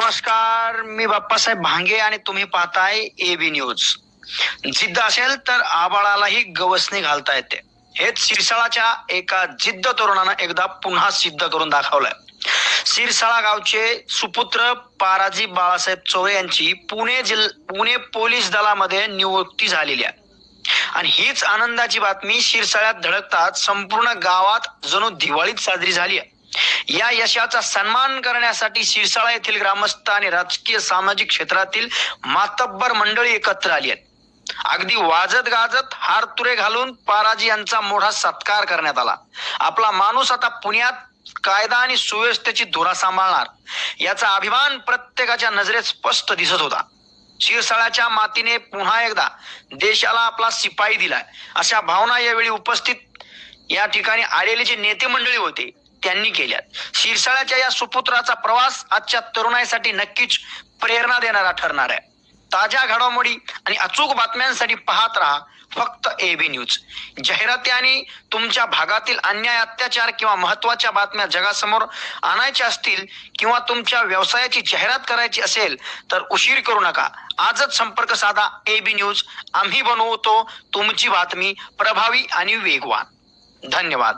नमस्कार, मी बाप्पासाहेब भांगे आणि तुम्ही पाहताय एबी न्यूज. जिद्द असेल तर आबाळालाही गवसणी घालता येते. हेच शिरसाळाच्या एका जिद्द तरुणानं एकदा पुन्हा सिद्ध करून दाखवलंय. शिरसाळा गावचे सुपुत्र पाराजी बाळासाहेब चोळे यांची पुणे पोलीस दलामध्ये नियुक्ती झालेली आहे. आणि हीच आनंदाची बातमी शिरसाळ्यात धडकताच संपूर्ण गावात जणू दिवाळीच साजरी झाली आहे. या यशाचा सन्मान करण्यासाठी शिरसाळा येथील ग्रामस्थ आणि राजकीय सामाजिक क्षेत्रातील मातब्बर मंडळी एकत्र आली आहेत. अगदी वाजत गाजत हारतुरे घालून पाराजी यांचा मोठा सत्कार करण्यात आला. आपला माणूस आता पुण्यात कायदा आणि सुव्यवस्थेची धुरा सांभाळणार याचा अभिमान प्रत्येकाच्या नजरेत स्पष्ट दिसत होता. शिरसाळ्याच्या मातीने पुन्हा एकदा देशाला आपला शिपाई दिलाय अशा भावना यावेळी उपस्थित या ठिकाणी आलेले जे नेते मंडळी होते त्यांनी केल्यात. शिरसाळ्याच्या या सुपुत्राचा प्रवास आजच्या तरुणाईसाठी नक्कीच प्रेरणा देणारा ठरणार आहे. ताज्या घडामोडी आणि अचूक बातम्यांसाठी पाहत राहा फक्त एबी न्यूज. जाहिराती आणि तुमच्या भागातील अन्याय, अत्याचार किंवा महत्त्वाच्या बातम्या जगासमोर आणायच्या असतील किंवा तुमच्या व्यवसायाची जाहिरात करायची असेल तर उशीर करू नका. आजच संपर्क साधा एबी न्यूज. आम्ही बनवतो तुमची बातमी प्रभावी आणि वेगवान. धन्यवाद.